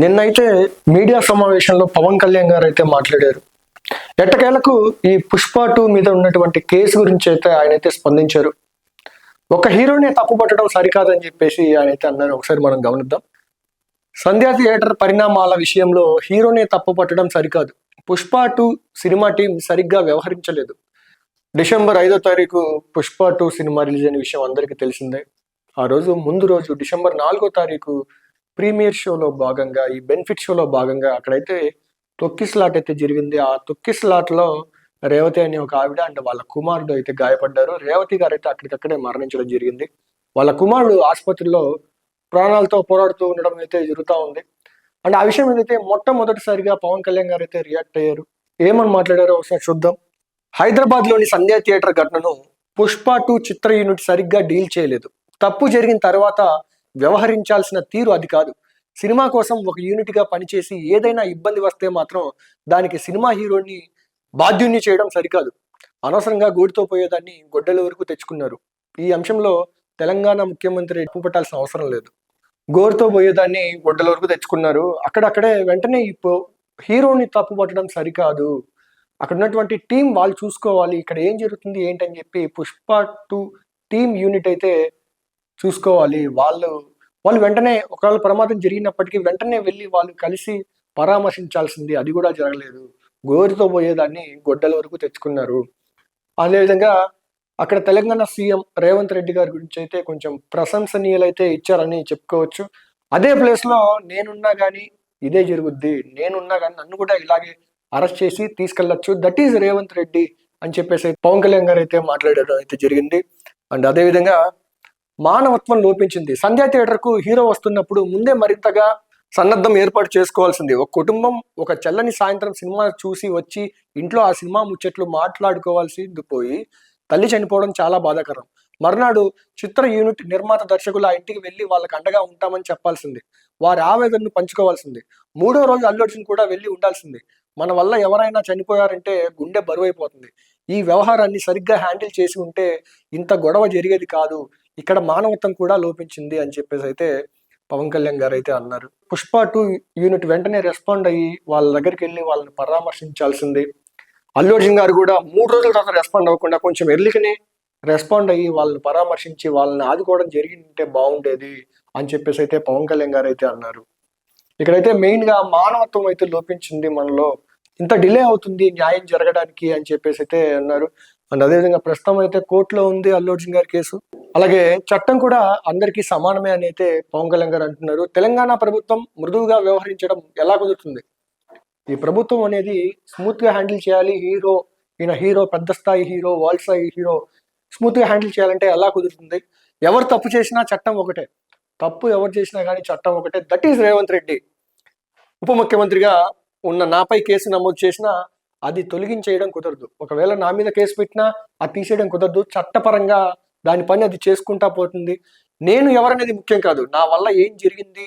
నిన్నైతే మీడియా సమావేశంలో పవన్ కళ్యాణ్ గారు అయితే మాట్లాడారు. ఎట్టకేలకు ఈ పుష్ప 2 మీద ఉన్నటువంటి కేసు గురించి అయితే ఆయన అయితే స్పందించారు. ఒక హీరోని తప్పుపట్టడం సరికాదని చెప్పేసి ఆయన అయితే అన్నారు. ఒకసారి మనం గమనిద్దాం. సంధ్యా థియేటర్ పరిణామాల విషయంలో హీరోనే తప్పుపట్టడం సరికాదు. పుష్ప 2 సినిమా టీం సరిగ్గా వ్యవహరించలేదు. డిసెంబర్ 5వ తారీఖు పుష్ప 2 సినిమా రిలీజ్ అయిన విషయం అందరికీ తెలిసిందే. ఆ రోజు ముందు రోజు డిసెంబర్ 4వ తారీఖు ప్రీమియర్ షోలో భాగంగా, ఈ బెనిఫిట్ షోలో భాగంగా అక్కడైతే తొక్కిసలాట అయితే జరిగింది. ఆ తొక్కిసలాటలో రేవతి అనే ఒక ఆవిడ అండ్ వాళ్ళ కుమారుడు అయితే గాయపడ్డారు. రేవతి గారు అయితే అక్కడికక్కడే మరణించడం జరిగింది. వాళ్ళ కుమారుడు ఆసుపత్రిలో ప్రాణాలతో పోరాడుతూ ఉండడం అయితే జరుగుతూ ఉంది. అండ్ ఆ విషయం ఏదైతే మొట్టమొదటిసారిగా పవన్ కళ్యాణ్ గారు అయితే రియాక్ట్ అయ్యారు. ఏమని మాట్లాడారో ఒకసారి చూద్దాం. హైదరాబాద్ లోని సంధ్యా థియేటర్ ఘటనను పుష్ప 2 చిత్ర యూనిట్ సరిగ్గా డీల్ చేయలేదు. తప్పు జరిగిన తర్వాత వ్యవహరించాల్సిన తీరు అది కాదు. సినిమా కోసం ఒక యూనిట్ గా పనిచేసి ఏదైనా ఇబ్బంది వస్తే మాత్రం దానికి సినిమా హీరోని బాధ్యుణ్ణి చేయడం సరికాదు. అనవసరంగా గూడితో పోయేదాన్ని గొడ్డల వరకు తెచ్చుకున్నారు. ఈ అంశంలో తెలంగాణ ముఖ్యమంత్రి తప్పు పట్టాల్సిన అవసరం లేదు. గోరుతో పోయేదాన్ని గొడ్డల వరకు తెచ్చుకున్నారు. అక్కడక్కడే వెంటనే హీరోని తప్పు పట్టడం సరికాదు. అక్కడ ఉన్నటువంటి టీం వాళ్ళు చూసుకోవాలి. ఇక్కడ ఏం జరుగుతుంది ఏంటని చెప్పి పుష్ప 2 టీం యూనిట్ అయితే చూసుకోవాలి. వాళ్ళు వెంటనే ఒకవేళ ప్రమాదం జరిగినప్పటికీ వెంటనే వెళ్ళి వాళ్ళు కలిసి పరామర్శించాల్సింది. అది కూడా జరగలేదు. గోరుతో పోయేదాన్ని గొడ్డల వరకు తెచ్చుకున్నారు. అదేవిధంగా అక్కడ తెలంగాణ సీఎం రేవంత్ రెడ్డి గారి గురించి అయితే కొంచెం ప్రశంసనీయులైతే ఇచ్చారని చెప్పుకోవచ్చు. అదే ప్లేస్ లో నేనున్నా కానీ ఇదే జరుగుద్ది, నేనున్నా కానీ నన్ను కూడా ఇలాగే అరెస్ట్ చేసి తీసుకెళ్లొచ్చు, దట్ ఈజ్ రేవంత్ రెడ్డి అని చెప్పేసి పవన్ కళ్యాణ్ గారు అయితే మాట్లాడడం అయితే జరిగింది. అండ్ అదేవిధంగా మానవత్వం లోపించింది. సంధ్యా థియేటర్ కు హీరో వస్తున్నప్పుడు ముందే మరింతగా సన్నద్ధం ఏర్పాటు చేసుకోవాల్సింది. ఒక కుటుంబం ఒక చల్లని సాయంత్రం సినిమా చూసి వచ్చి ఇంట్లో ఆ సినిమా ముచ్చట్లు మాట్లాడుకోవాల్సింది పోయి తల్లి చనిపోవడం చాలా బాధాకరం. మర్నాడు చిత్ర యూనిట్ నిర్మాత దర్శకులు ఆ ఇంటికి వెళ్ళి వాళ్ళకి అండగా ఉంటామని చెప్పాల్సింది. వారి ఆవేదనను పంచుకోవాల్సింది. 3వ రోజు అల్లు అర్జున్ కూడా వెళ్ళి ఉండాల్సింది. మన వల్ల ఎవరైనా చనిపోయారంటే గుండె బరువైపోతుంది. ఈ వ్యవహారాన్ని సరిగ్గా హ్యాండిల్ చేసి ఉంటే ఇంత గొడవ జరిగేది కాదు. ఇక్కడ మానవత్వం కూడా లోపించింది అని చెప్పేసి అయితే పవన్ కళ్యాణ్ గారు అయితే అన్నారు. పుష్ప 2 యూనిట్ వెంటనే రెస్పాండ్ అయ్యి వాళ్ళ దగ్గరికి వెళ్ళి వాళ్ళని పరామర్శించాల్సింది. అల్లు అర్జున్ గారు కూడా 3 రోజుల తర్వాత రెస్పాండ్ అవ్వకుండా కొంచెం ఎర్లీగానే రెస్పాండ్ అయ్యి వాళ్ళని పరామర్శించి వాళ్ళని ఆదుకోవడం జరిగింటే బాగుండేది అని చెప్పేసి అయితే పవన్ కళ్యాణ్ గారు అయితే అన్నారు. ఇక్కడైతే మెయిన్ గా మానవత్వం అయితే లోపించింది మనలో, ఇంత డిలే అవుతుంది న్యాయం జరగడానికి అని చెప్పేసి అయితే అన్నారు. అండ్ అదేవిధంగా ప్రస్తుతం అయితే కోర్టులో ఉంది అల్లు అర్జున్ గారి కేసు. అలాగే చట్టం కూడా అందరికీ సమానమే అని అయితే పవన్ కళ్యాణ్ గారు అంటున్నారు. తెలంగాణ ప్రభుత్వం మృదువుగా వ్యవహరించడం ఎలా కుదురుతుంది? ఈ ప్రభుత్వం అనేది స్మూత్ గా హ్యాండిల్ చేయాలి. హీరో పెద్ద స్థాయి హీరో, వరల్డ్ స్థాయి హీరో స్మూత్ గా హ్యాండిల్ చేయాలంటే ఎలా కుదురుతుంది? ఎవరు తప్పు చేసినా చట్టం ఒకటే, తప్పు ఎవరు చేసినా కానీ చట్టం ఒకటే. That is Revanth Reddy. ఉప ముఖ్యమంత్రిగా ఉన్న నాపై కేసు నమోదు చేసినా అది తొలగించేయడం కుదరదు. ఒకవేళ నా మీద కేసు పెట్టినా అది తీసేయడం కుదరదు. చట్టపరంగా దాని పని అది చేసుకుంటా పోతుంది. నేను ఎవరనేది ముఖ్యం కాదు, నా వల్ల ఏం జరిగింది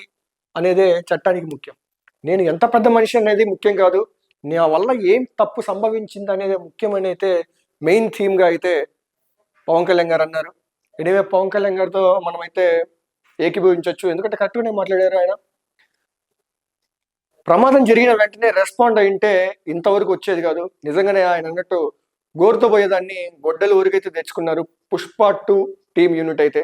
అనేదే చట్టానికి ముఖ్యం. నేను ఎంత పెద్ద మనిషి అనేది ముఖ్యం కాదు, నా వల్ల ఏం తప్పు సంభవించింది అనేది ముఖ్యమని అయితే మెయిన్ థీమ్ గా అయితే పవన్ కళ్యాణ్ గారు అన్నారు. ఎనివే పవన్ కళ్యాణ్ గారితో మనమైతే ఏకీభవించవచ్చు, ఎందుకంటే కరెక్ట్గానే మాట్లాడారు ఆయన. ప్రమాదం జరిగిన వెంటనే రెస్పాండ్ అయింటే ఇంతవరకు వచ్చేది కాదు. నిజంగానే ఆయన అన్నట్టు గోరుతో పోయేదాన్ని గొడ్డలు ఊరికైతే తెచ్చుకున్నారు పుష్ప 2 టీం యూనిట్ అయితే.